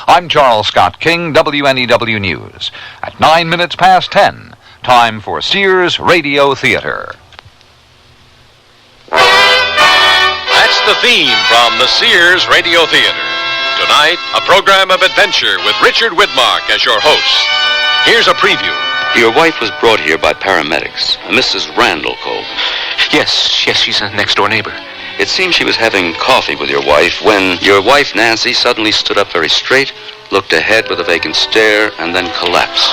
I'm Charles Scott King, WNEW News. At 9 minutes past 10, time for Sears Radio Theater. That's the theme from the Sears Radio Theater. Tonight, a program of adventure with Richard Widmark as your host. Here's a preview. Your wife was brought here by paramedics, a Mrs. Randall Colvin. Yes, she's a next-door neighbor. It seems she was having coffee with your wife when your wife, Nancy, suddenly stood up very straight, looked ahead with a vacant stare, and then collapsed.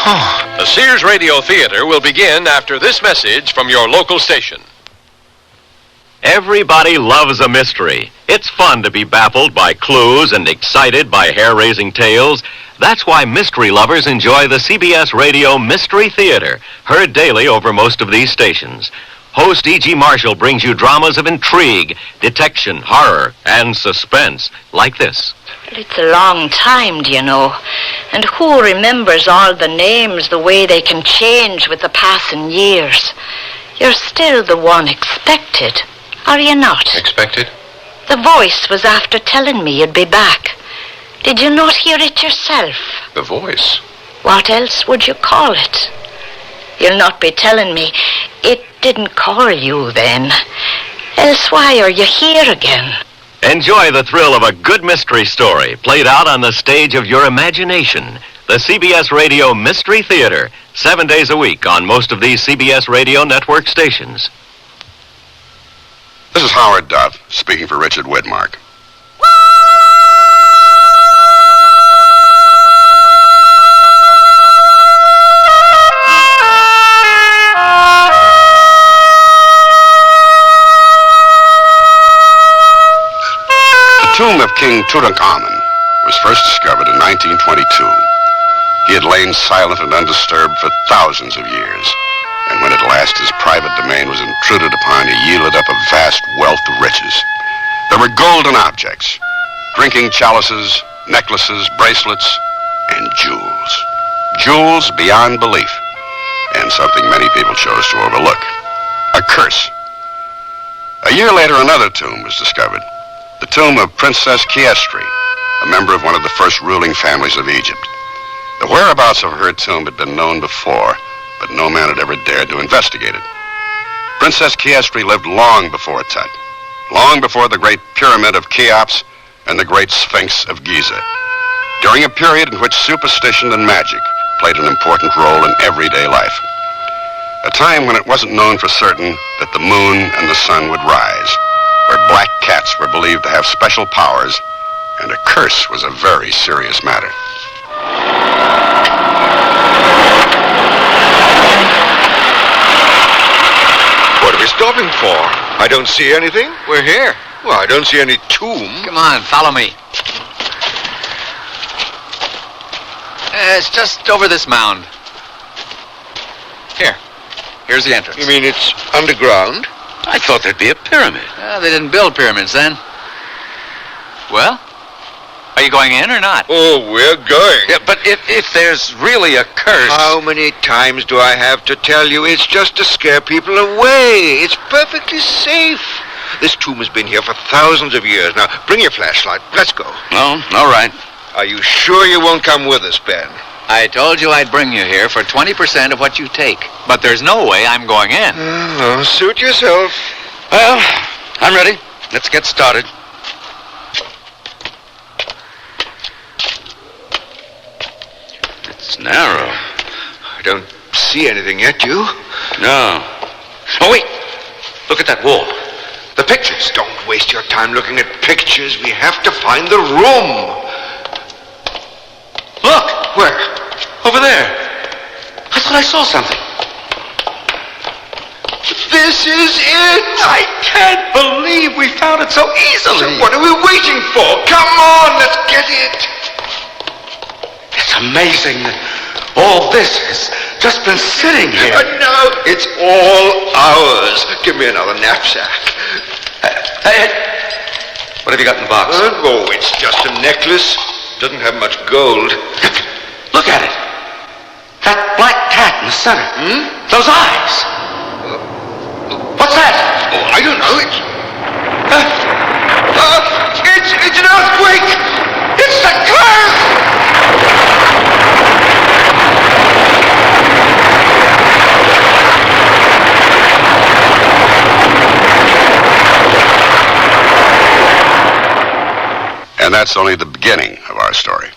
The Sears Radio Theater will begin after this message from your local station. Everybody loves a mystery. It's fun to be baffled by clues and excited by hair-raising tales. That's why mystery lovers enjoy the CBS Radio Mystery Theater, heard daily over most of these stations. Host E.G. Marshall brings you dramas of intrigue, detection, horror, and suspense, like this. It's a long time, do you know? And who remembers all the names, the way they can change with the passing years? You're still the one expected, are you not? Expected? The voice was after telling me you'd be back. Did you not hear it yourself? The voice? What else would you call it? You'll not be telling me it didn't call you then. Else why are you here again? Enjoy the thrill of a good mystery story played out on the stage of your imagination. The CBS Radio Mystery Theater, 7 days a week on most of these CBS Radio Network stations. This is Howard Duff, speaking for Richard Widmark. The tomb of King Tutankhamun was first discovered in 1922. He had lain silent and undisturbed for thousands of years, and when at last his private domain was intruded upon, he yielded up a vast wealth of riches. There were golden objects, drinking chalices, necklaces, bracelets, and jewels. Jewels beyond belief, and something many people chose to overlook: a curse. A year later, another tomb was discovered. The tomb of Princess Chiestry, a member of one of the first ruling families of Egypt. The whereabouts of her tomb had been known before, but no man had ever dared to investigate it. Princess Chiestry lived long before Tut, long before the great Pyramid of Cheops and the great Sphinx of Giza, during a period in which superstition and magic played an important role in everyday life. A time when it wasn't known for certain that the moon and the sun would rise, where black cats were believed to have special powers, and a curse was a very serious matter. What are we stopping for? I don't see anything. We're here. Well, I don't see any tomb. Come on, follow me. It's just over this mound. Here's the entrance. You mean it's underground? I thought there'd be a pyramid. They didn't build pyramids then. Well, are you going in or not? Oh, we're going. Yeah, but if there's really a curse... How many times do I have to tell you? It's just to scare people away. It's perfectly safe. This tomb has been here for thousands of years. Now, bring your flashlight. Let's go. Oh, all right. Are you sure you won't come with us, Ben? I told you I'd bring you here for 20% of what you take. But there's no way I'm going in. Oh, suit yourself. Well, I'm ready. Let's get started. It's narrow. I don't see anything yet, you? No. Oh, wait. Look at that wall. The pictures. Don't waste your time looking at pictures. We have to find the room. Look. Where? Over there. I thought I saw something. This is it! I can't believe we found it so easily. So what are we waiting for? Come on, let's get it. It's amazing that all this has just been sitting here. But now it's all ours. Give me another knapsack. Hey. What have you got in the box? Oh, it's just a necklace. Doesn't have much gold. Look at it. That black cat in the center. Those eyes. What's that? Oh, I don't know. It's an earthquake. It's the curse! that's only the beginning of our story.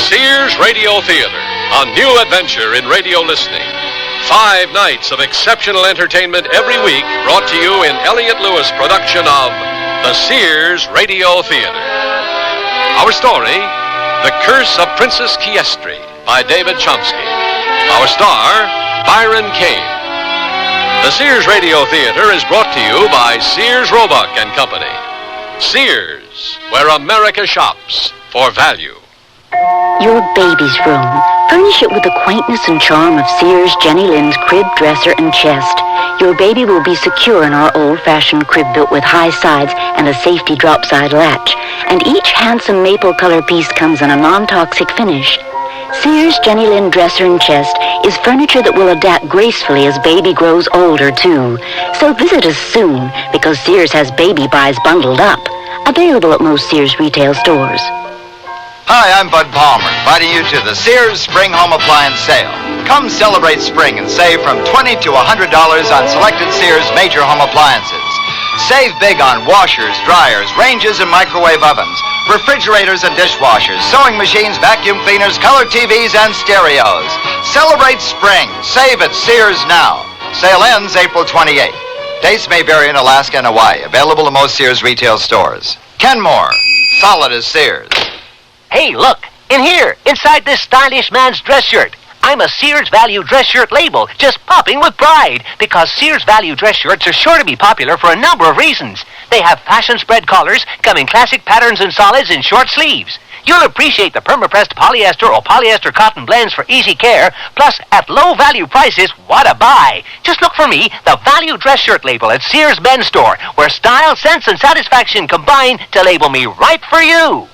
Sears Radio Theater, a new adventure in radio listening. 5 nights of exceptional entertainment every week, brought to you in Elliott Lewis production of the Sears Radio Theater. Our story, The Curse of Princess Chiestry by David Chomsky. Our star, Byron Kane. The Sears Radio Theater is brought to you by Sears Roebuck and Company. Sears, where America shops for value. Your baby's room. Furnish it with the quaintness and charm of Sears Jenny Lind's crib, dresser, and chest. Your baby will be secure in our old-fashioned crib built with high sides and a safety drop-side latch. And each handsome maple color piece comes in a non-toxic finish. Sears Jenny Lind dresser and chest is furniture that will adapt gracefully as baby grows older, too. So visit us soon, because Sears has baby buys bundled up. Available at most Sears retail stores. Hi, I'm Bud Palmer, inviting you to the Sears Spring Home Appliance Sale. Come celebrate spring and save from $20 to $100 on selected Sears major home appliances. Save big on washers, dryers, ranges, and microwave ovens, refrigerators and dishwashers, sewing machines, vacuum cleaners, color TVs, and stereos. Celebrate spring. Save at Sears now. Sale ends April 28th. Dates may vary in Alaska and Hawaii. Available at most Sears retail stores. Kenmore. Solid as Sears. Hey, look, in here, inside this stylish man's dress shirt. I'm a Sears Value dress shirt label, just popping with pride, because Sears Value dress shirts are sure to be popular for a number of reasons. They have fashion spread collars, come in classic patterns and solids, and short sleeves. You'll appreciate the perma-pressed polyester or polyester cotton blends for easy care, plus at low value prices, what a buy. Just look for me, the Value dress shirt label at Sears Men's Store, where style, sense, and satisfaction combine to label me right for you.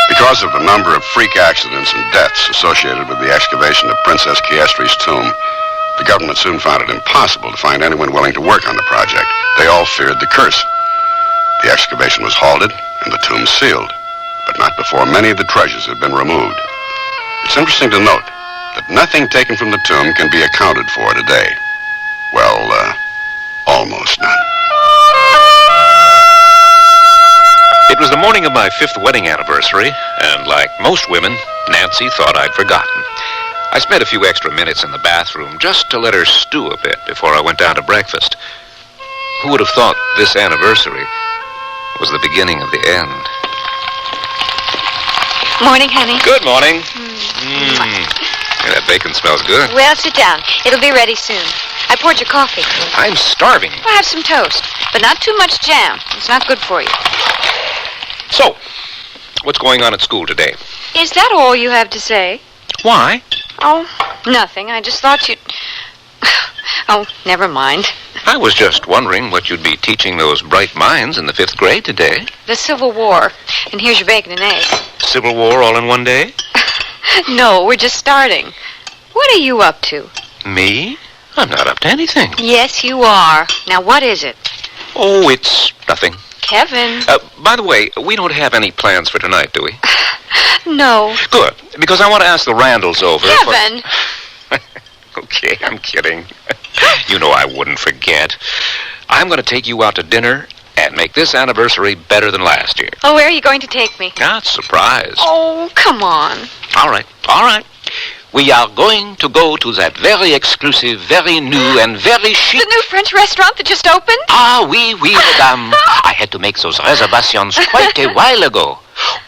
Because of the number of freak accidents and deaths associated with the excavation of Princess Chiestry's tomb, the government soon found it impossible to find anyone willing to work on the project. They all feared the curse. The excavation was halted and the tomb sealed, but not before many of the treasures had been removed. It's interesting to note that nothing taken from the tomb can be accounted for today. Well, almost none. It was the morning of my 5th wedding anniversary, and like most women, Nancy thought I'd forgotten. I spent a few extra minutes in the bathroom just to let her stew a bit before I went down to breakfast. Who would have thought this anniversary was the beginning of the end? Morning, honey. Good morning. That bacon smells good. Well, sit down. It'll be ready soon. I poured your coffee. I'm starving. I'll have some toast, but not too much jam. It's not good for you. So, what's going on at school today? Is that all you have to say? Why? Oh, nothing. I just thought you'd... Oh, never mind. I was just wondering what you'd be teaching those bright minds in the 5th grade today. The Civil War. And here's your bacon and eggs. Civil War all in one day? No, we're just starting. What are you up to? Me? I'm not up to anything. Yes, you are. Now, what is it? Oh, it's nothing. Kevin. By the way, we don't have any plans for tonight, do we? No. Good, because I want to ask the Randalls over. Kevin! Okay, I'm kidding. You know I wouldn't forget. I'm going to take you out to dinner and make this anniversary better than last year. Oh, where are you going to take me? Not surprised. Oh, come on. All right. We are going to go to that very exclusive, very new, and very chic... The new French restaurant that just opened? Ah, oui, madame. I had to make those reservations quite a while ago.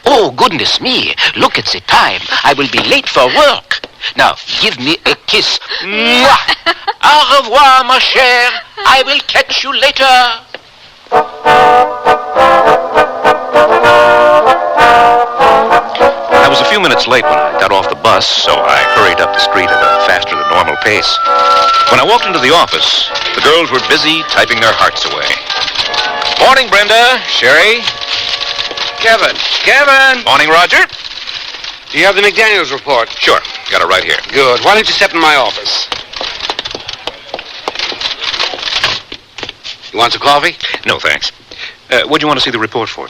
Oh, goodness me. Look at the time. I will be late for work. Now, give me a kiss. Mwah! Au revoir, ma chère. I will catch you later. I was a few minutes late when I got off the bus, so I hurried up the street at a faster than normal pace. When I walked into the office, the girls were busy typing their hearts away. Morning, Brenda. Sherry. Kevin! Morning, Roger. Do you have the McDaniels report? Sure. Got it right here. Good. Why don't you step in my office? You want some coffee? No, thanks. What do you want to see the report for?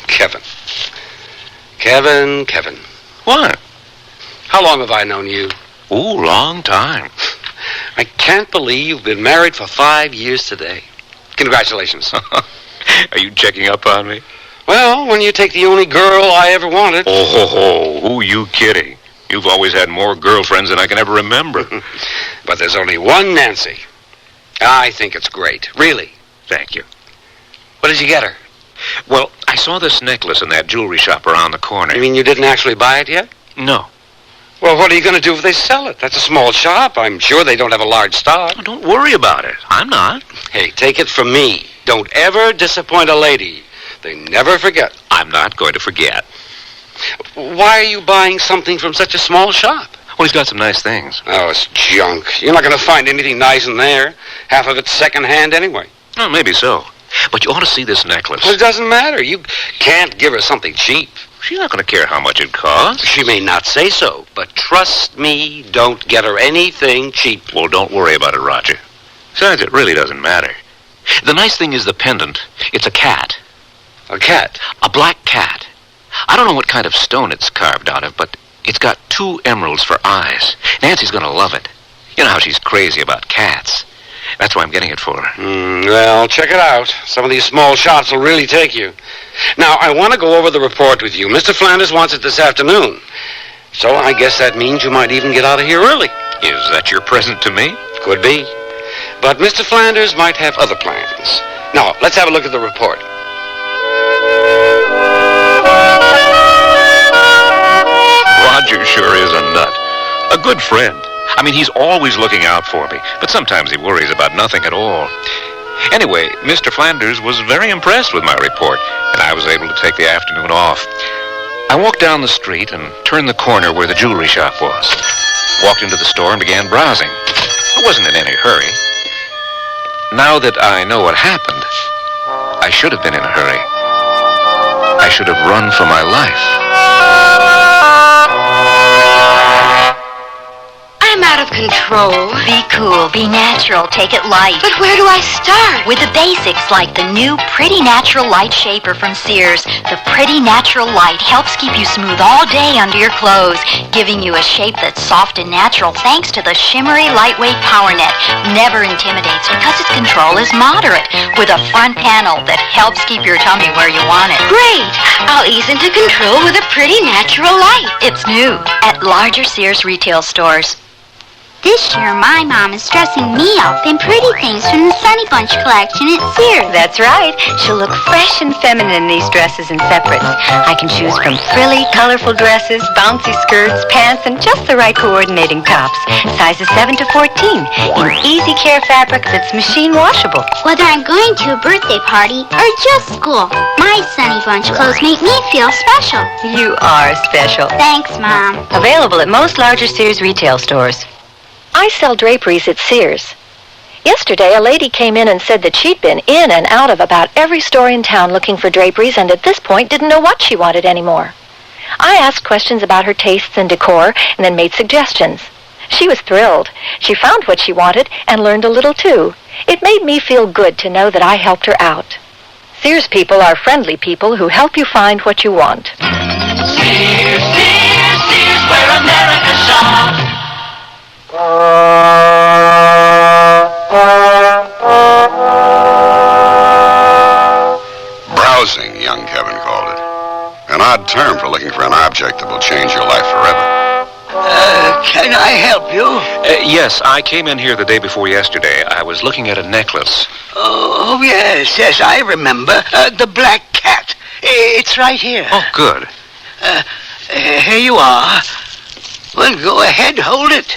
Kevin. What? How long have I known you? Ooh, long time. I can't believe you've been married for 5 years today. Congratulations. Are you checking up on me? Well, when you take the only girl I ever wanted. Oh, who you kidding? You've always had more girlfriends than I can ever remember. But there's only one Nancy. I think it's great. Really. Thank you. What did you get her? Well, I saw this necklace in that jewelry shop around the corner. You mean you didn't actually buy it yet? No. Well, what are you going to do if they sell it? That's a small shop. I'm sure they don't have a large stock. Oh, don't worry about it. I'm not. Hey, take it from me. Don't ever disappoint a lady. They never forget. I'm not going to forget. Why are you buying something from such a small shop? Well, he's got some nice things. Oh, it's junk. You're not going to find anything nice in there. Half of it's second-hand anyway. Well, maybe so. But you ought to see this necklace. Well, it doesn't matter. You can't give her something cheap. She's not going to care how much it costs. She may not say so, but trust me, don't get her anything cheap. Well, don't worry about it, Roger. Besides, it really doesn't matter. The nice thing is the pendant. It's a cat. A cat? A black cat. I don't know what kind of stone it's carved out of, but it's got 2 emeralds for eyes. Nancy's going to love it. You know how she's crazy about cats. That's why I'm getting it for her. Well, check it out. Some of these small shops will really take you. Now, I want to go over the report with you. Mr. Flanders wants it this afternoon. So I guess that means you might even get out of here early. Is that your present to me? Could be. But Mr. Flanders might have other plans. Now, let's have a look at the report. Roger sure is a nut. A good friend. I mean, he's always looking out for me, but sometimes he worries about nothing at all. Anyway, Mr. Flanders was very impressed with my report, and I was able to take the afternoon off. I walked down the street and turned the corner where the jewelry shop was. Walked into the store and began browsing. I wasn't in any hurry. Now that I know what happened, I should have been in a hurry. I should have run for my life. I'm out of control. Be cool, be natural, take it light. But where do I start? With the basics like the new Pretty Natural Light Shaper from Sears. The Pretty Natural Light helps keep you smooth all day under your clothes, giving you a shape that's soft and natural thanks to the shimmery, lightweight power net. Never intimidates because its control is moderate, with a front panel that helps keep your tummy where you want it. Great! I'll ease into control with a Pretty Natural Light. It's new at larger Sears retail stores. This year, my mom is dressing me up in pretty things from the Sunny Bunch collection at Sears. That's right. She'll look fresh and feminine in these dresses and separates. I can choose from frilly, colorful dresses, bouncy skirts, pants, and just the right coordinating tops. Sizes 7 to 14 in easy care fabric that's machine washable. Whether I'm going to a birthday party or just school, my Sunny Bunch clothes make me feel special. You are special. Thanks, Mom. Available at most larger Sears retail stores. I sell draperies at Sears. Yesterday, a lady came in and said that she'd been in and out of about every store in town looking for draperies and at this point didn't know what she wanted anymore. I asked questions about her tastes and decor and then made suggestions. She was thrilled. She found what she wanted and learned a little too. It made me feel good to know that I helped her out. Sears people are friendly people who help you find what you want. Sears, Sears, Sears, where America shops. Browsing, young Kevin called it. An odd term for looking for an object that will change your life forever. Can I help you? Yes, I came in here the day before yesterday. I was looking at a necklace. Oh, yes, I remember. The black cat. It's right here. Oh, good. Here you are. Well, go ahead, hold it.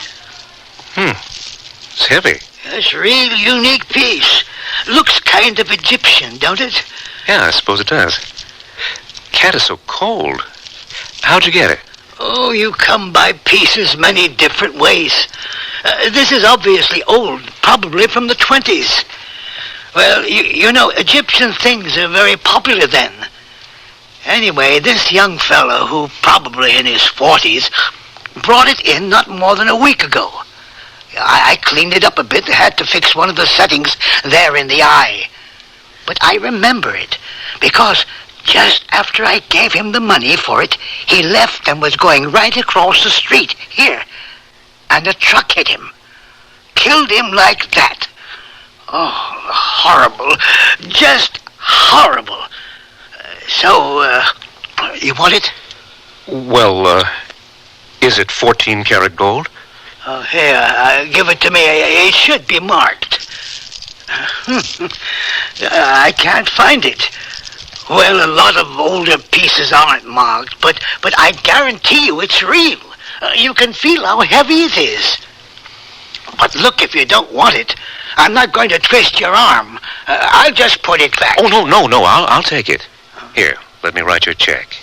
It's heavy. It's a real unique piece. Looks kind of Egyptian, don't it? Yeah, I suppose it does. Cat is so cold. How'd you get it? Oh, you come by pieces many different ways. This is obviously old, probably from the 20s. Well, you know, Egyptian things are very popular then. Anyway, this young fellow, who probably in his 40s, brought it in not more than a week ago. I cleaned it up a bit. Had to fix one of the settings there in the eye. But I remember it, because just after I gave him the money for it, he left and was going right across the street, here. And a truck hit him. Killed him like that. Oh, horrible. Just horrible. You want it? Well, is it 14-karat gold? Here, give it to me. It should be marked. I can't find it. Well, a lot of older pieces aren't marked, but I guarantee you it's real. You can feel how heavy it is. But look, if you don't want it, I'm not going to twist your arm. I'll just put it back. Oh, no. I'll take it. Here, let me write your check.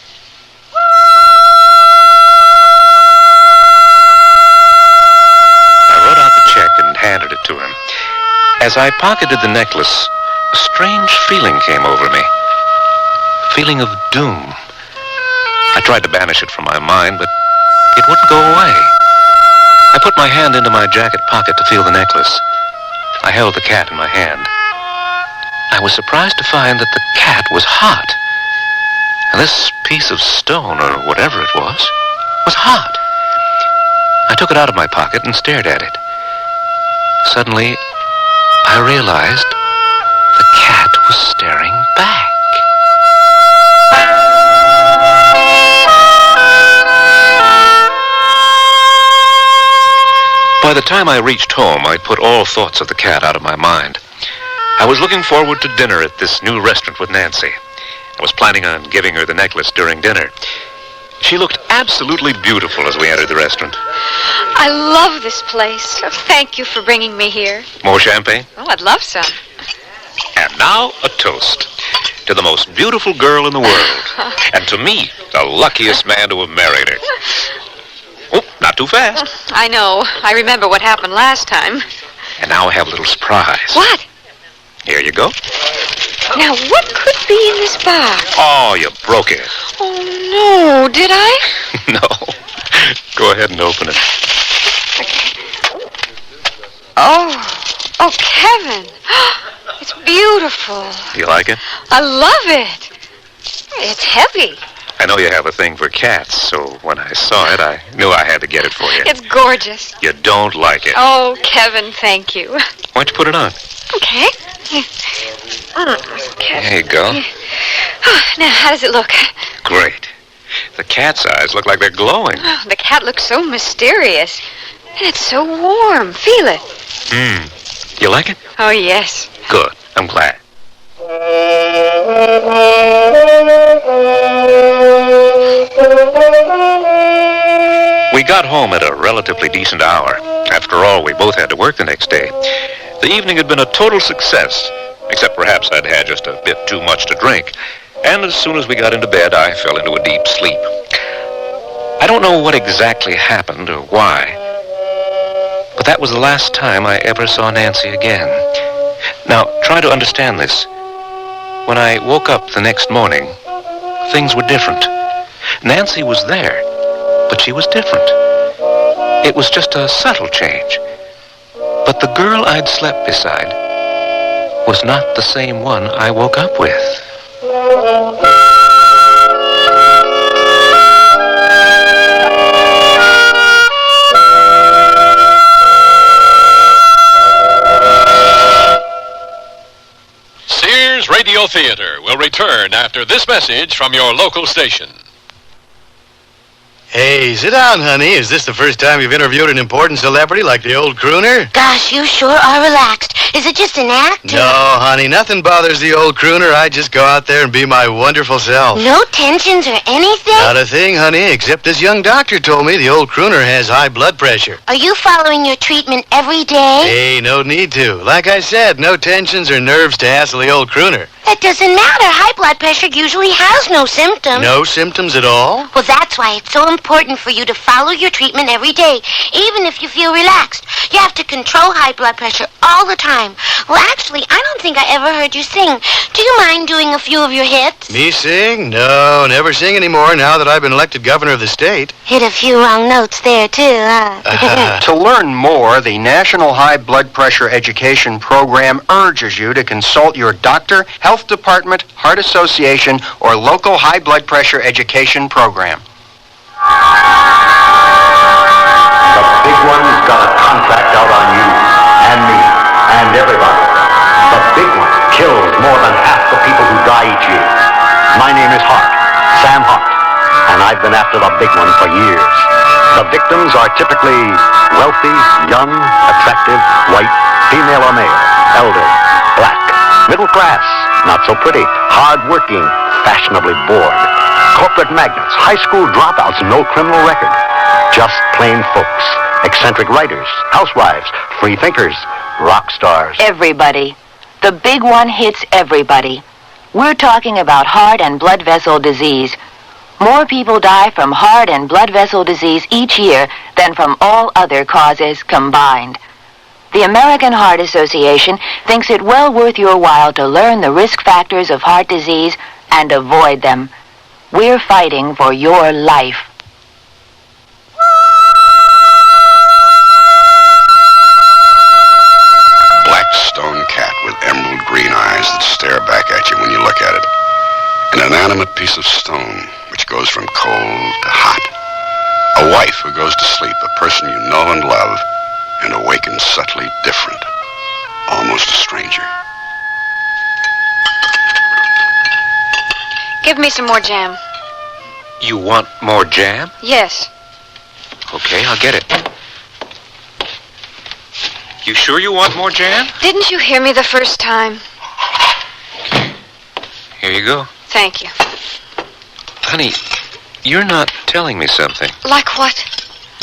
I wrote out the check and handed it to him. As I pocketed the necklace, a strange feeling came over me. A feeling of doom. I tried to banish it from my mind, but it wouldn't go away. I put my hand into my jacket pocket to feel the necklace. I held the cat in my hand. I was surprised to find that the cat was hot. And this piece of stone, or whatever it was hot. I took it out of my pocket and stared at it. Suddenly, I realized the cat was staring back. By the time I reached home, I'd put all thoughts of the cat out of my mind. I was looking forward to dinner at this new restaurant with Nancy. I was planning on giving her the necklace during dinner. She looked absolutely beautiful as we entered the restaurant. I love this place. Thank you for bringing me here. More champagne? Oh, I'd love some. And now a toast to the most beautiful girl in the world. And to me, the luckiest man to have married her. Oh, not too fast. I know. I remember what happened last time. And now I have a little surprise. What? Here you go. Now, what could be in this box? Oh, you broke it. Oh, no. Did I? No. Go ahead and open it. Oh, Kevin. It's beautiful. Do you like it? I love it. It's heavy. I know you have a thing for cats, so when I saw it, I knew I had to get it for you. It's gorgeous. You don't like it. Oh, Kevin, thank you. Why don't you put it on? Okay. There you go. Now, how does it look? Great. The cat's eyes look like they're glowing. Oh, the cat looks so mysterious. And it's so warm. Feel it. You like it? Oh, yes. Good. I'm glad. We got home at a relatively decent hour. After all, we both had to work the next day. The evening had been a total success, except perhaps I'd had just a bit too much to drink. And as soon as we got into bed, I fell into a deep sleep. I don't know what exactly happened or why, but that was the last time I ever saw Nancy again. Now, try to understand this. When I woke up the next morning, things were different. Nancy was there, but she was different. It was just a subtle change. But the girl I'd slept beside was not the same one I woke up with. Sears Radio Theater will return after this message from your local station. Hey, sit down, honey. Is this the first time you've interviewed an important celebrity like the old crooner? Gosh, you sure are relaxed. Is it just an act? No, honey, nothing bothers the old crooner. I just go out there and be my wonderful self. No tensions or anything? Not a thing, honey, except this young doctor told me the old crooner has high blood pressure. Are you following your treatment every day? Hey, no need to. Like I said, no tensions or nerves to hassle the old crooner. That doesn't matter. High blood pressure usually has no symptoms. No symptoms at all? Well, that's why it's so important for you to follow your treatment every day, even if you feel relaxed. You have to control high blood pressure all the time. Well, actually, I don't think I ever heard you sing. Do you mind doing a few of your hits? Me sing? No, never sing anymore now that I've been elected governor of the state. Hit a few wrong notes there, too, huh? To learn more, the National High Blood Pressure Education Program urges you to consult your doctor, health department, heart association, or local high blood pressure education program. The big one's got a contract out on you, and me, and everybody. The big one kills more than half the people who die each year. My name is Hart, Sam Hart, and I've been after the big one for years. The victims are typically wealthy, young, attractive, white, female or male, elder, black, middle class, not so pretty, hard-working, fashionably bored, corporate magnates, high school dropouts, no criminal record. Just plain folks, eccentric writers, housewives, free thinkers, rock stars. Everybody. The big one hits everybody. We're talking about heart and blood vessel disease. More people die from heart and blood vessel disease each year than from all other causes combined. The American Heart Association thinks it well worth your while to learn the risk factors of heart disease and avoid them. We're fighting for your life. Black stone cat with emerald green eyes that stare back at you when you look at it. An inanimate piece of stone which goes from cold to hot. A wife who goes to sleep, a person you know and love, and awakens subtly different, almost a stranger. Give me some more jam. You want more jam? Yes. Okay, I'll get it. You sure you want more jam? Didn't you hear me the first time? Here you go. Thank you. Honey, you're not telling me something. Like what?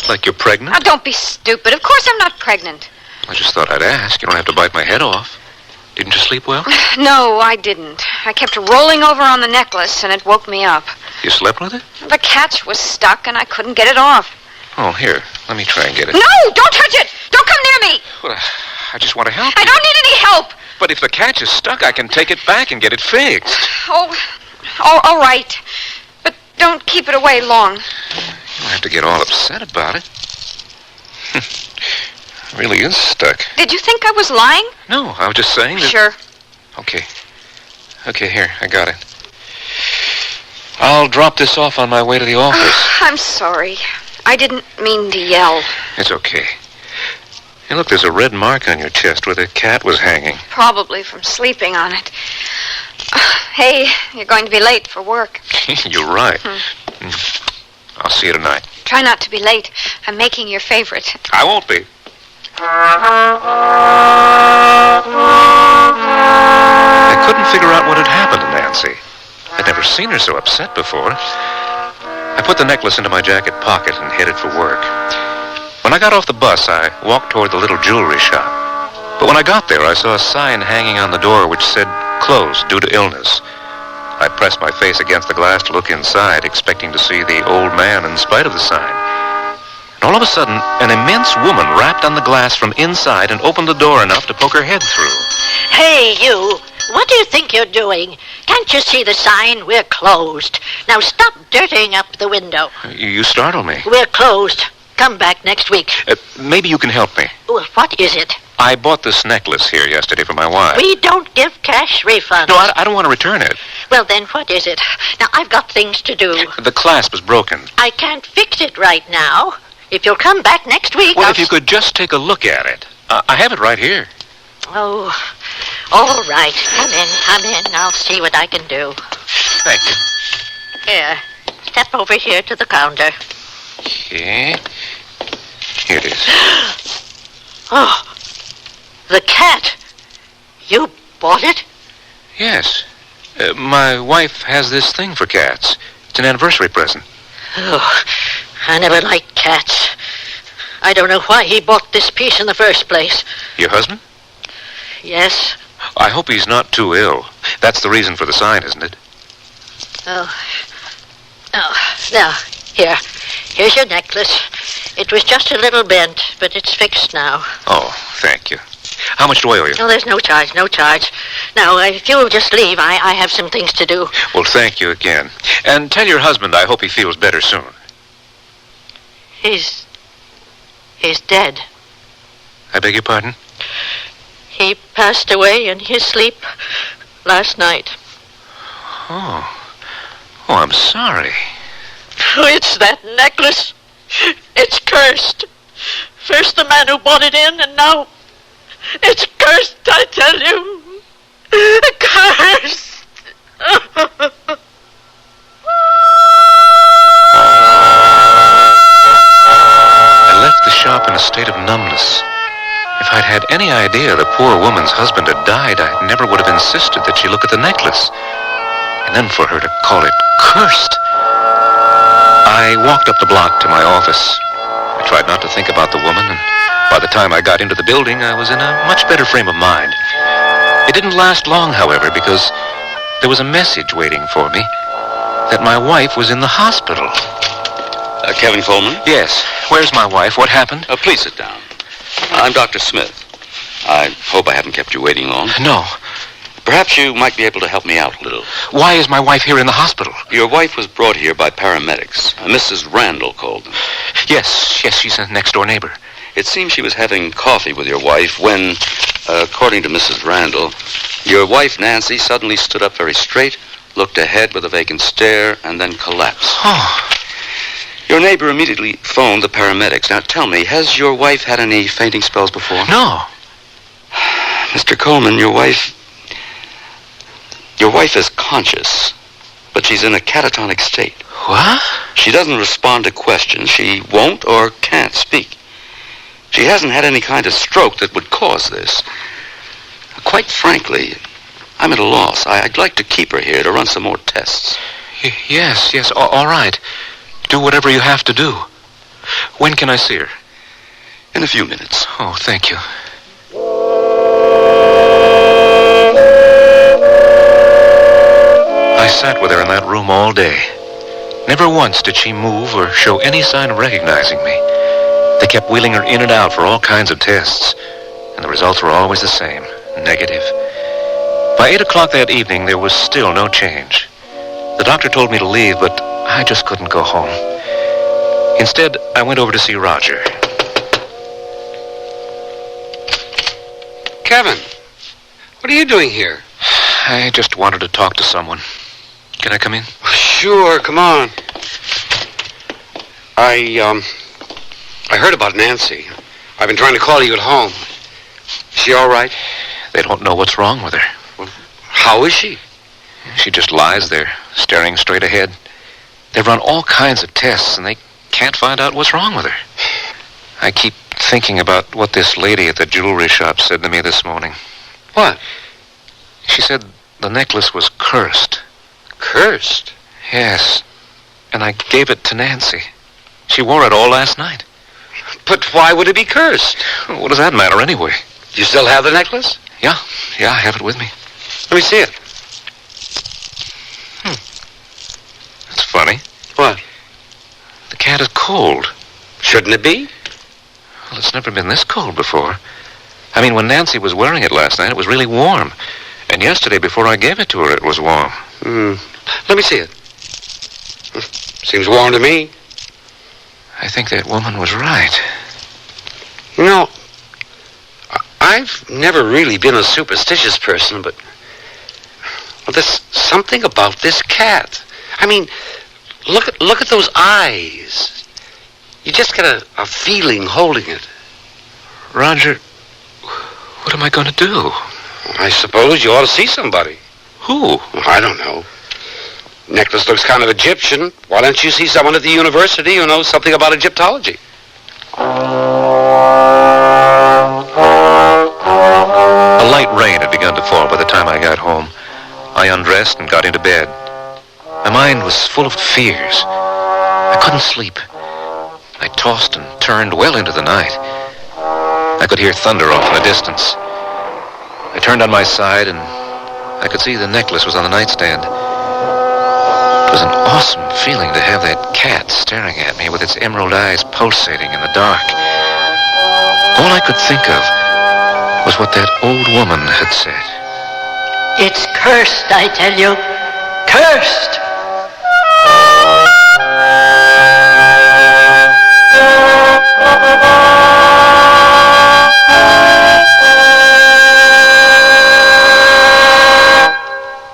Like you're pregnant? Now, don't be stupid. Of course I'm not pregnant. I just thought I'd ask. You don't have to bite my head off. Didn't you sleep well? No, I didn't. I kept rolling over on the necklace, and it woke me up. You slept with it? The catch was stuck, and I couldn't get it off. Oh, here. Let me try and get it. No! Don't touch it! Don't come near me! Well, I just want to help I you. don't need any help! But if the catch is stuck, I can take it back and get it fixed. Oh, all right. But don't keep it away long. You don't have to get all upset about it. It really is stuck. Did you think I was lying? No, I was just saying that... Sure. Okay. Okay, here, I got it. I'll drop this off on my way to the office. I'm sorry. I didn't mean to yell. It's okay. Hey, look, there's a red mark on your chest where the cat was hanging. Probably from sleeping on it. Hey, you're going to be late for work. You're right. I'll see you tonight. Try not to be late. I'm making your favorite. I won't be. I couldn't figure out what had happened to Nancy. I'd never seen her so upset before. I put the necklace into my jacket pocket and headed for work. When I got off the bus, I walked toward the little jewelry shop. But when I got there, I saw a sign hanging on the door which said, "Closed due to illness." I pressed my face against the glass to look inside, expecting to see the old man in spite of the sign. And all of a sudden, an immense woman rapped on the glass from inside and opened the door enough to poke her head through. Hey, you. What do you think you're doing? Can't you see the sign? We're closed. Now stop dirtying up the window. You startled me. We're closed. Come back next week. Maybe you can help me. Well, what is it? I bought this necklace here yesterday for my wife. We don't give cash refunds. No, I don't want to return it. Well, then what is it? Now, I've got things to do. The clasp is broken. I can't fix it right now. If you'll come back next week, Well, if you could just take a look at it. I have it right here. Oh, all right. Come in. I'll see what I can do. Thank you. Here. Step over here to the counter. Okay. Here it is. Oh, the cat. You bought it? Yes. My wife has this thing for cats. It's an anniversary present. Oh, I never liked cats. I don't know why he bought this piece in the first place. Your husband? Yes. I hope he's not too ill. That's the reason for the sign, isn't it? Oh, now, here's your necklace. It was just a little bent, but it's fixed now. Oh, thank you. How much do I owe you? No, there's no charge. Now, if you'll just leave, I have some things to do. Well, thank you again. And tell your husband I hope he feels better soon. He's dead. I beg your pardon? He passed away in his sleep last night. Oh, I'm sorry. It's that necklace. It's cursed. First the man who bought it in, and now it's cursed, I tell you. Cursed. I left the shop in a state of numbness. If I'd had any idea the poor woman's husband had died, I never would have insisted that she look at the necklace. And then for her to call it cursed. I walked up the block to my office. I tried not to think about the woman, and by the time I got into the building, I was in a much better frame of mind. It didn't last long, however, because there was a message waiting for me that my wife was in the hospital. Kevin Coleman? Yes. Where's my wife? What happened? Please sit down. I'm Dr. Smith. I hope I haven't kept you waiting long. No. Perhaps you might be able to help me out a little. Why is my wife here in the hospital? Your wife was brought here by paramedics. Mrs. Randall called them. Yes, she's a next-door neighbor. It seems she was having coffee with your wife when, according to Mrs. Randall, your wife, Nancy, suddenly stood up very straight, looked ahead with a vacant stare, and then collapsed. Oh. Your neighbor immediately phoned the paramedics. Now, tell me, has your wife had any fainting spells before? No. Mr. Coleman, your wife is conscious, but she's in a catatonic state. What? She doesn't respond to questions. She won't or can't speak. She hasn't had any kind of stroke that would cause this. Quite frankly, I'm at a loss. I'd like to keep her here to run some more tests. Yes, all right. Do whatever you have to do. When can I see her? In a few minutes. Oh, thank you. I sat with her in that room all day. Never once did she move or show any sign of recognizing me. They kept wheeling her in and out for all kinds of tests, and the results were always the same, negative. By 8 o'clock that evening, there was still no change. The doctor told me to leave, but I just couldn't go home. Instead, I went over to see Roger. Kevin, what are you doing here? I just wanted to talk to someone. Can I come in? Sure, come on. I heard about Nancy. I've been trying to call you at home. Is she all right? They don't know what's wrong with her. Well, how is she? She just lies there, staring straight ahead. They've run all kinds of tests, and they can't find out what's wrong with her. I keep thinking about what this lady at the jewelry shop said to me this morning. What? She said the necklace was cursed. Cursed? Yes. And I gave it to Nancy. She wore it all last night. But why would it be cursed? What does that matter anyway? You still have the necklace? Yeah, I have it with me. Let me see it. That's funny. What? The cat is cold. Shouldn't it be? Well, it's never been this cold before. I mean, when Nancy was wearing it last night, it was really warm. And yesterday, before I gave it to her, it was warm. Let me see it. Seems warm to me. I think that woman was right. You know, I've never really been a superstitious person, but there's something about this cat. I mean, look at those eyes. You just get a feeling holding it. Roger, what am I going to do? I suppose you ought to see somebody. Who? I don't know. Necklace looks kind of Egyptian. Why don't you see someone at the university who knows something about Egyptology? A light rain had begun to fall by the time I got home. I undressed and got into bed. My mind was full of fears. I couldn't sleep. I tossed and turned well into the night. I could hear thunder off in the distance. I turned on my side and I could see the necklace was on the nightstand. It was an awesome feeling to have that cat staring at me with its emerald eyes pulsating in the dark. All I could think of was what that old woman had said. It's cursed, I tell you. Cursed!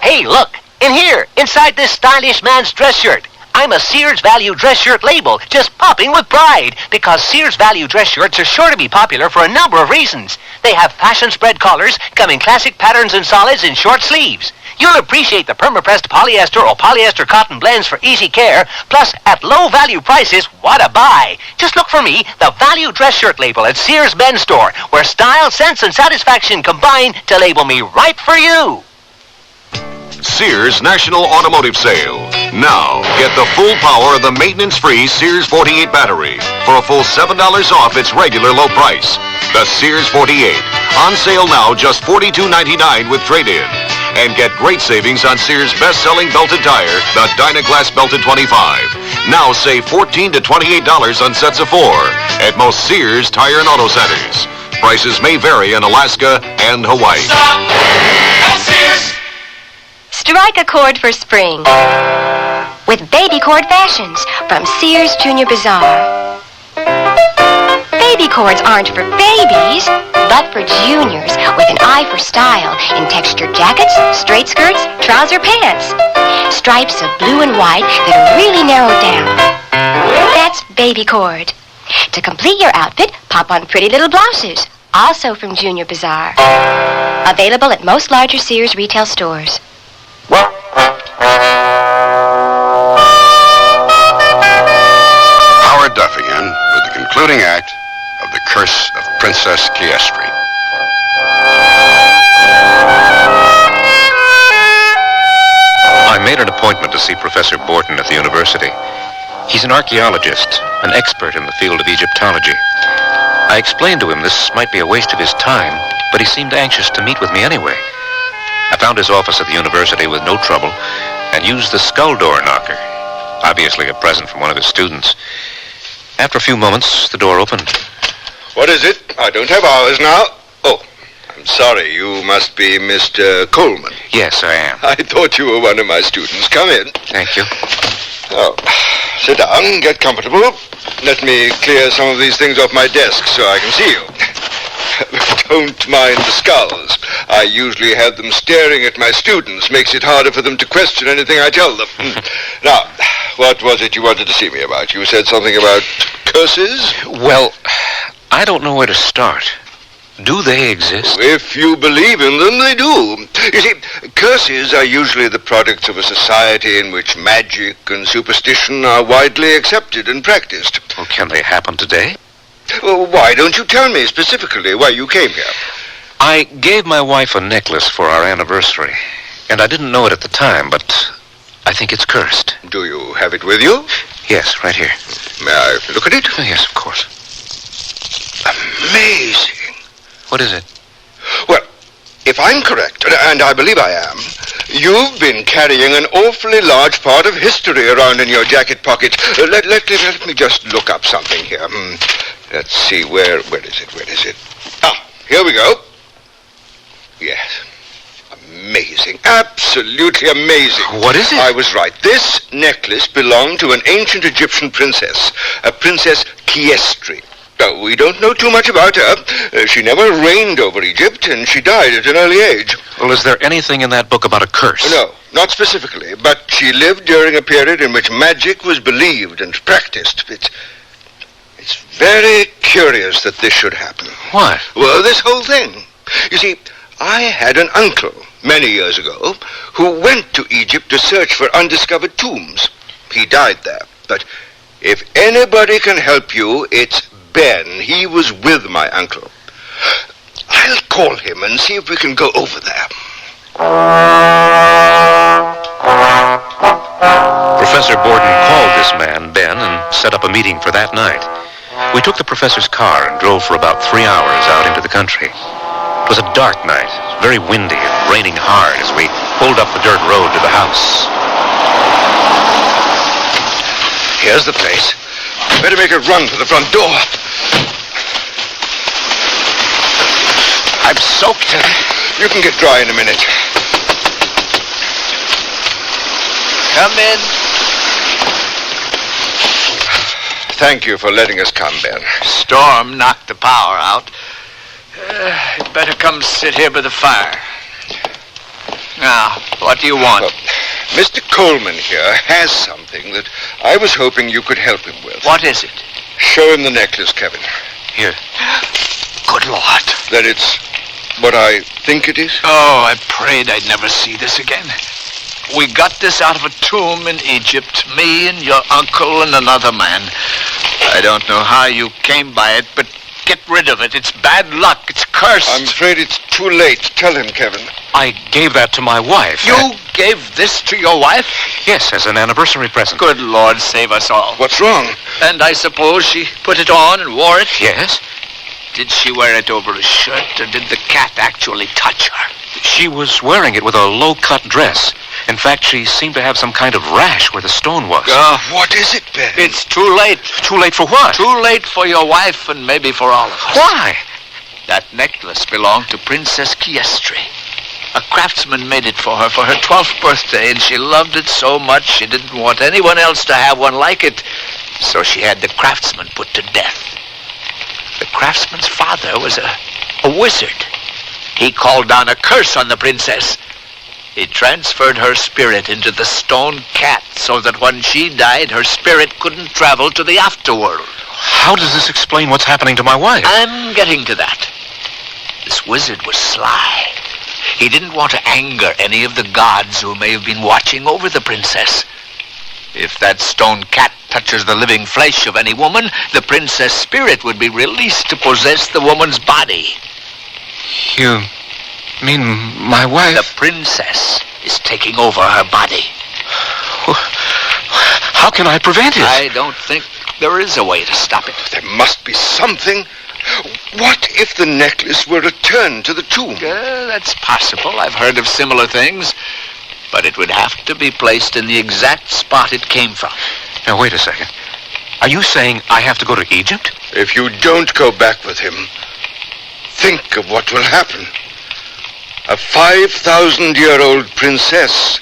Hey, look! In here, inside this stylish man's dress shirt. I'm a Sears Value dress shirt label, just popping with pride, because Sears Value dress shirts are sure to be popular for a number of reasons. They have fashion spread collars, come in classic patterns and solids in short sleeves. You'll appreciate the perma-pressed polyester or polyester cotton blends for easy care, plus at low value prices, what a buy. Just look for me, the Value dress shirt label at Sears Men's Store, where style, sense, and satisfaction combine to label me right for you. Sears National Automotive Sale. Now, get the full power of the maintenance-free Sears 48 battery for a full $7 off its regular low price. The Sears 48. On sale now, just $42.99 with trade-in. And get great savings on Sears' best-selling belted tire, the Dynaglass Belted 25. Now save $14 to $28 on sets of 4 at most Sears Tire and Auto Centers. Prices may vary in Alaska and Hawaii. Stop at Sears. Strike a chord for spring with baby cord fashions from Sears Junior Bazaar. Baby cords aren't for babies, but for juniors with an eye for style in textured jackets, straight skirts, trouser pants. Stripes of blue and white that are really narrowed down. That's baby cord. To complete your outfit, pop on pretty little blouses, also from Junior Bazaar. Available at most larger Sears retail stores. Howard Duff again with the concluding act of The Curse of Princess Chiestry. I made an appointment to see Professor Borton at the university. He's an archaeologist, an expert in the field of Egyptology. I explained to him this might be a waste of his time, but he seemed anxious to meet with me anyway. I found his office at the university with no trouble and used the skull door knocker, obviously a present from one of his students. After a few moments, the door opened. What is it? I don't have hours now. Oh, I'm sorry. You must be Mr. Coleman. Yes, I am. I thought you were one of my students. Come in. Thank you. Oh, sit down. Get comfortable. Let me clear some of these things off my desk so I can see you. Don't mind the skulls. I usually have them staring at my students. Makes it harder for them to question anything I tell them. Now, what was it you wanted to see me about? You said something about curses? Well, I don't know where to start. Do they exist? If you believe in them, they do. You see, curses are usually the products of a society in which magic and superstition are widely accepted and practiced. Well, can they happen today? Well, why don't you tell me specifically why you came here? I gave my wife a necklace for our anniversary, and I didn't know it at the time, but I think it's cursed. Do you have it with you? Yes, right here. May I look at it? Oh, yes, of course. Amazing. What is it? Well, if I'm correct, and I believe I am, you've been carrying an awfully large part of history around in your jacket pocket. Let me just look up something here. Let's see, where is it? Ah, here we go. Yes. Amazing. Absolutely amazing. What is it? I was right. This necklace belonged to an ancient Egyptian princess, a Princess Chiestry. Now, we don't know too much about her. She never reigned over Egypt, and she died at an early age. Well, is there anything in that book about a curse? No, not specifically, but she lived during a period in which magic was believed and practiced. It's very curious that this should happen. What? Well, this whole thing. You see, I had an uncle many years ago who went to Egypt to search for undiscovered tombs. He died there. But if anybody can help you, it's Ben. He was with my uncle. I'll call him and see if we can go over there. Professor Borden called this man, Ben, and set up a meeting for that night. We took the professor's car and drove for about 3 hours out into the country. It was a dark night, very windy and raining hard as we pulled up the dirt road to the house. Here's the place. Better make a run for the front door. I'm soaked. You can get dry in a minute. Come in. Thank you for letting us come, Ben. Storm knocked the power out. You'd better come sit here by the fire. Now, what do you want? Mr. Coleman here has something that I was hoping you could help him with. What is it? Show him the necklace, Kevin. Here. Good Lord. That it's what I think it is? Oh, I prayed I'd never see this again. We got this out of a tomb in Egypt, me and your uncle and another man. I don't know how you came by it, but get rid of it. It's bad luck. It's cursed. I'm afraid it's too late. Tell him, Kevin. I gave that to my wife. You gave this to your wife? Yes, as an anniversary present. Good Lord, save us all. What's wrong? And I suppose she put it on and wore it? Yes. Did she wear it over a shirt, or did the cat actually touch her? She was wearing it with a low-cut dress. In fact, she seemed to have some kind of rash where the stone was. What is it, Ben? It's too late. Too late for what? Too late for your wife and maybe for all of us. Why? That necklace belonged to Princess Chiestry. A craftsman made it for her 12th birthday, and she loved it so much she didn't want anyone else to have one like it. So she had the craftsman put to death. The craftsman's father was a wizard. He called down a curse on the princess. He transferred her spirit into the stone cat so that when she died, her spirit couldn't travel to the afterworld. How does this explain what's happening to my wife? I'm getting to that. This wizard was sly. He didn't want to anger any of the gods who may have been watching over the princess. If that stone cat touches the living flesh of any woman, the princess' spirit would be released to possess the woman's body. You mean my wife? The princess is taking over her body. How can I prevent it? I don't think there is a way to stop it. There must be something. What if the necklace were returned to the tomb? That's possible. I've heard of similar things. But it would have to be placed in the exact spot it came from. Now, wait a second. Are you saying I have to go to Egypt? If you don't go back with him, think of what will happen. A 5,000-year-old princess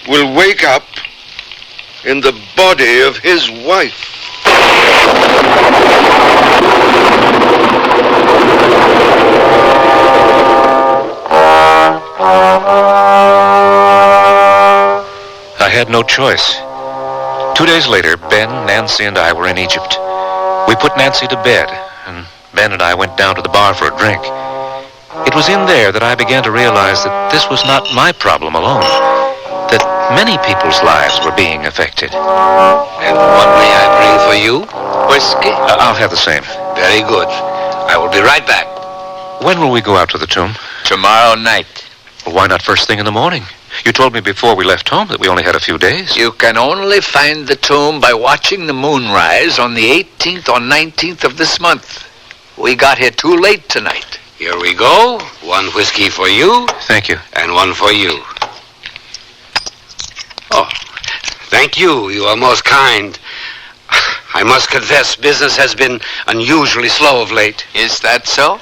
will wake up in the body of his wife. I had no choice. 2 days later, Ben, Nancy, and I were in Egypt. We put Nancy to bed, and Ben and I went down to the bar for a drink. It was in there that I began to realize that this was not my problem alone, that many people's lives were being affected. And what may I bring for you? Whiskey? I'll have the same. Very good. I will be right back. When will we go out to the tomb? Tomorrow night. Well, why not first thing in the morning? You told me before we left home that we only had a few days. You can only find the tomb by watching the moon rise on the 18th or 19th of this month. We got here too late tonight. Here we go. One whiskey for you. Thank you. And one for you. Oh, thank you. You are most kind. I must confess, business has been unusually slow of late. Is that so?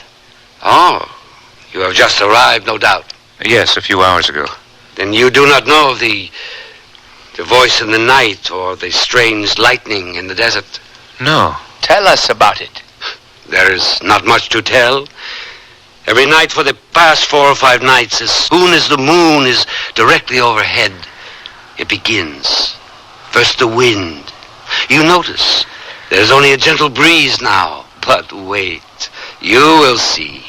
Oh, you have just arrived, no doubt. Yes, a few hours ago. Then you do not know the voice in the night or the strange lightning in the desert? No. Tell us about it. There is not much to tell. Every night for the past 4 or 5 nights, as soon as the moon is directly overhead, it begins. First the wind. You notice there's only a gentle breeze now. But wait, you will see.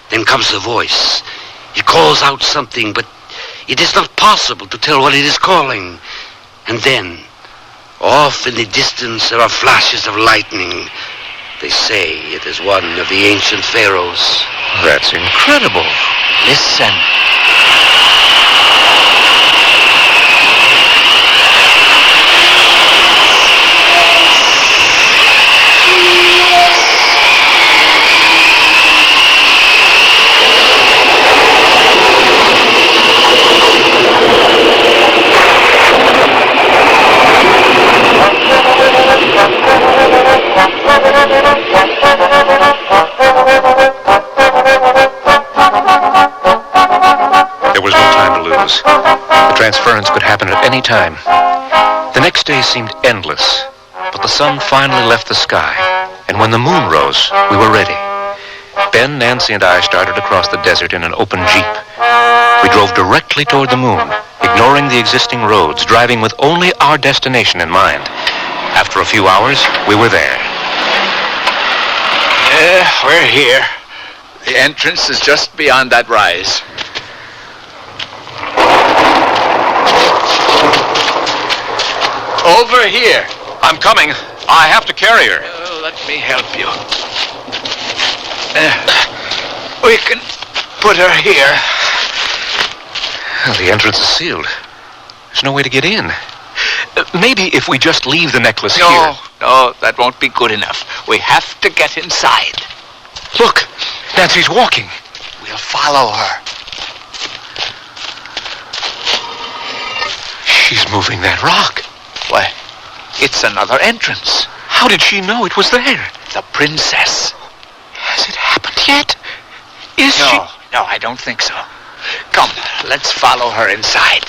Then comes the voice. It calls out something, but it is not possible to tell what it is calling. And then, off in the distance, there are flashes of lightning. They say it is one of the ancient pharaohs. That's incredible. Listen. lose. The transference could happen at any time. The next day seemed endless, but the sun finally left the sky, and when the moon rose, we were ready. Ben, Nancy, and I started across the desert in an open Jeep. We drove directly toward the moon, ignoring the existing roads, driving with only our destination in mind. After a few hours, we were there. Yeah, we're here. The entrance is just beyond that rise. Over here. I'm coming. I have to carry her. Let me help you. We can put her here. The entrance is sealed. There's no way to get in. Maybe if we just leave the necklace here. No, that won't be good enough. We have to get inside. Look, Nancy's walking. We'll follow her. She's moving that rock. Why, it's another entrance. How did she know it was there? The princess. Has it happened yet? Is she? No, I don't think so. Come, let's follow her inside.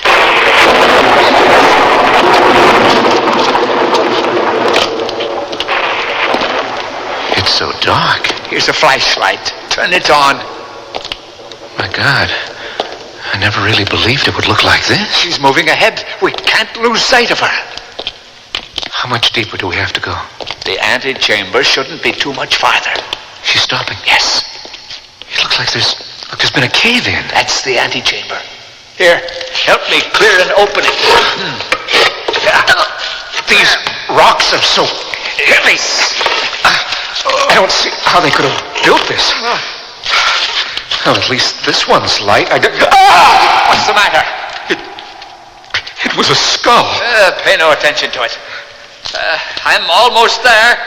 It's so dark. Here's a flashlight. Turn it on. My God, I never really believed it would look like this. She's moving ahead. We can't lose sight of her. How much deeper do we have to go? The antechamber shouldn't be too much farther. She's stopping. Yes. It looks like there's been a cave-in. That's the antechamber. Here, help me clear and open it. These rocks are so heavy. I don't see how they could have built this. Well, at least this one's light. What's the matter? It was a skull. Pay no attention to it. I'm almost there.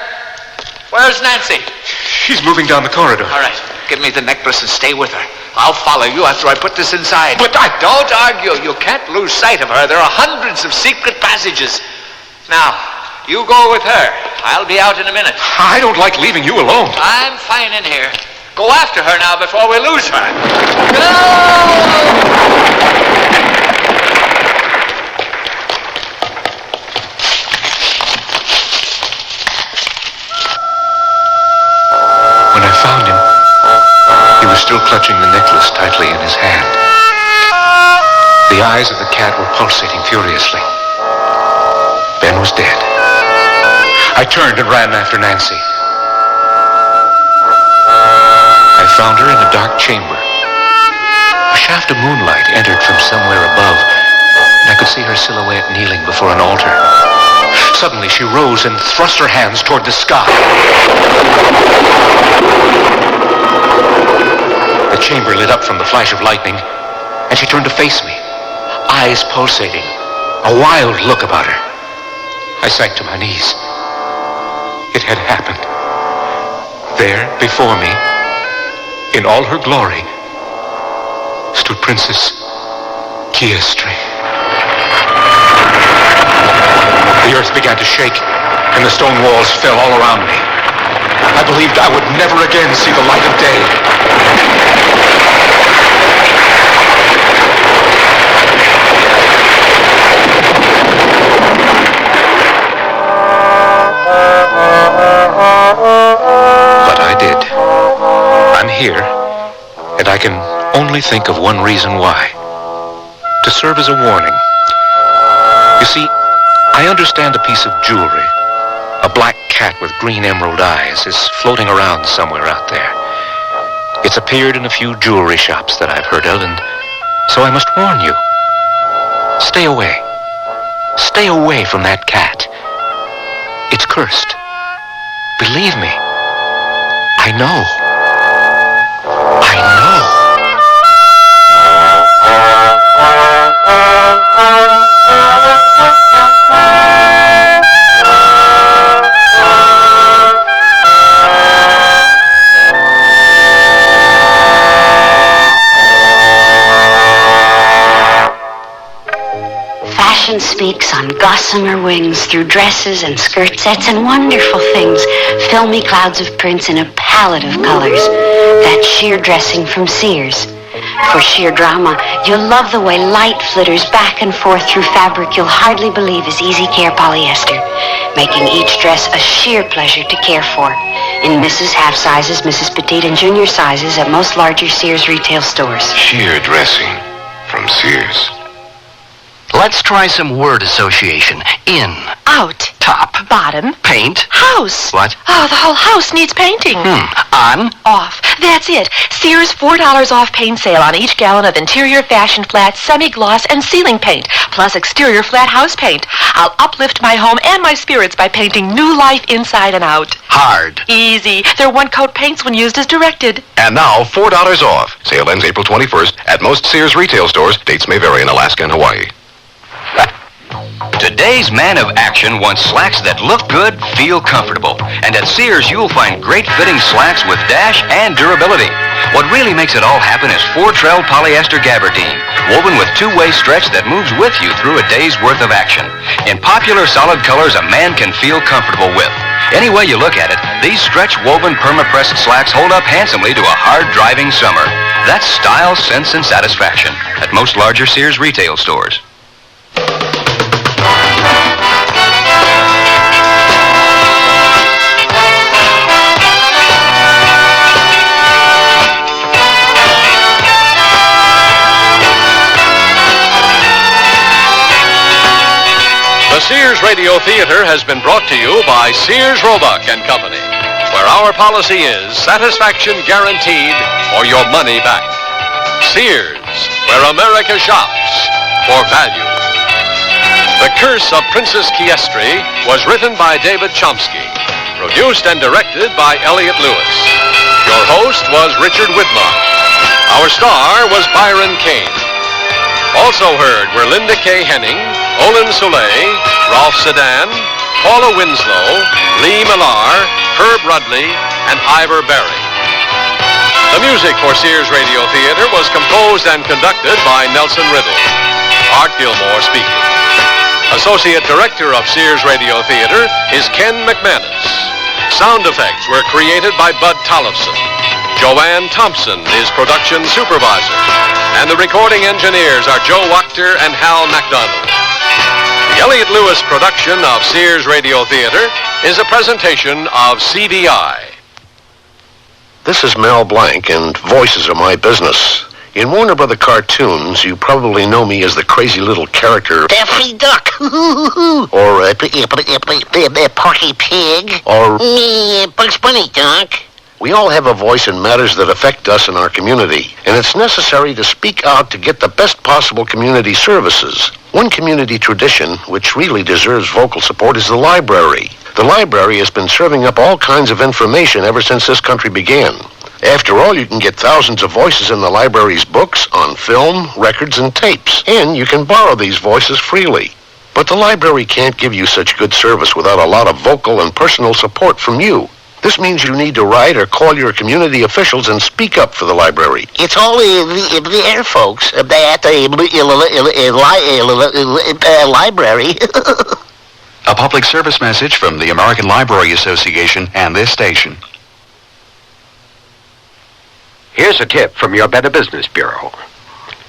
Where's Nancy? She's moving down the corridor. All right, give me the necklace and stay with her. I'll follow you after I put this inside. But Don't argue. You can't lose sight of her. There are hundreds of secret passages. Now, you go with her. I'll be out in a minute. I don't like leaving you alone. I'm fine in here. Go after her now before we lose her. Go! When I found him, he was still clutching the necklace tightly in his hand. The eyes of the cat were pulsating furiously. Ben was dead. I turned and ran after Nancy. I found her in a dark chamber. A shaft of moonlight entered from somewhere above, and I could see her silhouette kneeling before an altar. Suddenly she rose and thrust her hands toward the sky. The chamber lit up from the flash of lightning, and she turned to face me, eyes pulsating, a wild look about her. I sank to my knees. It had happened. There, before me, in all her glory, stood Princess Chiestry. The earth began to shake, and the stone walls fell all around me. I believed I would never again see the light of day. But I did. I'm here, and I can only think of one reason why. To serve as a warning. You see, I understand a piece of jewelry, a black cat with green emerald eyes, is floating around somewhere out there. It's appeared in a few jewelry shops that I've heard of, and so I must warn you. Stay away. Stay away from that cat. It's cursed. Believe me. I know. I know. Fashion speaks on gossamer wings through dresses and skirt sets and wonderful things, filmy clouds of prints in a palette of colors. That sheer dressing from Sears. For sheer drama, you'll love the way light flitters back and forth through fabric you'll hardly believe is easy care polyester, making each dress a sheer pleasure to care for. In Mrs. Half sizes, Mrs. Petite, and Junior sizes at most larger Sears retail stores. Sheer dressing from Sears. Let's try some word association. In. Out. Top. Bottom. Paint. House. What? Oh, the whole house needs painting. On. Off. That's it. Sears $4 off paint sale on each gallon of interior fashion flat, semi-gloss, and ceiling paint, plus exterior flat house paint. I'll uplift my home and my spirits by painting new life inside and out. Hard. Easy. They're one-coat paints when used as directed. And now, $4 off. Sale ends April 21st at most Sears retail stores. Dates may vary in Alaska and Hawaii. Today's man of action wants slacks that look good, feel comfortable. And at Sears, you'll find great fitting slacks with dash and durability. What really makes it all happen is 4-trell polyester gabardine, woven with two-way stretch that moves with you through a day's worth of action. In popular solid colors a man can feel comfortable with. Any way you look at it, these stretch woven perma-pressed slacks hold up handsomely to a hard driving summer. That's style, sense, and satisfaction at most larger Sears retail stores. The Sears Radio Theater has been brought to you by Sears Roebuck and Company, where our policy is satisfaction guaranteed or your money back. Sears, where America shops for value. The Curse of Princess Chiestry was written by David Chomsky, produced and directed by Elliott Lewis. Your host was Richard Widmark. Our star was Byron Kane. Also heard were Linda K. Henning, Olin Soleil, Rolf Sedan, Paula Winslow, Lee Millar, Herb Rudley, and Ivor Berry. The music for Sears Radio Theater was composed and conducted by Nelson Riddle. Art Gilmore speaking. Associate Director of Sears Radio Theater is Ken McManus. Sound effects were created by Bud Tollefson. Joanne Thompson is production supervisor. And the recording engineers are Joe Wachter and Hal MacDonald. The Elliott Lewis production of Sears Radio Theater is a presentation of CVI. This is Mel Blanc, and voices are my business. In Warner Brother cartoons, you probably know me as the crazy little character Daffy Duck. or Porky Pig. or Bugs Bunny, Doc. we all have a voice in matters that affect us in our community, and it's necessary to speak out to get the best possible community services. One community tradition, which really deserves vocal support, is the library. The library has been serving up all kinds of information ever since this country began. After all, you can get thousands of voices in the library's books, on film, records, and tapes, and you can borrow these voices freely. But the library can't give you such good service without a lot of vocal and personal support from you. This means you need to write or call your community officials and speak up for the library. It's all there, folks, at the library. A public service message from the American Library Association and this station. Here's a tip from your Better Business Bureau.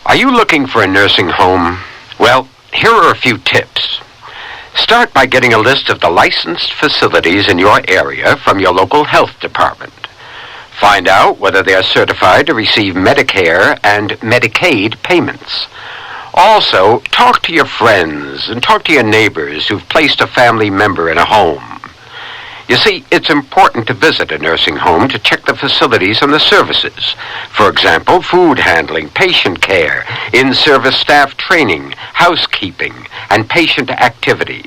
Are you looking for a nursing home? Well, here are a few tips. Start by getting a list of the licensed facilities in your area from your local health department. Find out whether they are certified to receive Medicare and Medicaid payments. Also, talk to your friends and talk to your neighbors who've placed a family member in a home. You see, it's important to visit a nursing home to check the facilities and the services. For example, food handling, patient care, in-service staff training, housekeeping, and patient activities.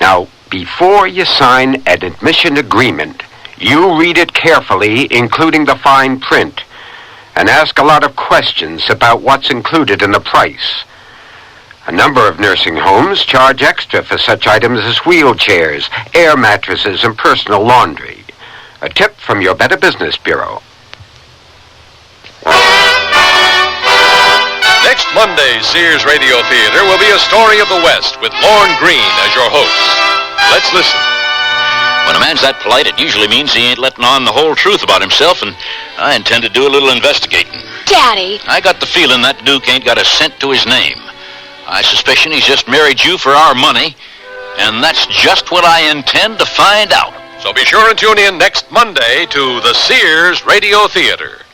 Now, before you sign an admission agreement, you read it carefully, including the fine print, and ask a lot of questions about what's included in the price. A number of nursing homes charge extra for such items as wheelchairs, air mattresses, and personal laundry. A tip from your Better Business Bureau. Next Monday's Sears Radio Theater will be A Story of the West with Lorne Green as your host. Let's listen. When a man's that polite, it usually means he ain't letting on the whole truth about himself, and I intend to do a little investigating. Daddy! I got the feeling that Duke ain't got a cent to his name. I suspicion he's just married you for our money, and that's just what I intend to find out. So be sure and tune in next Monday to the Sears Radio Theater.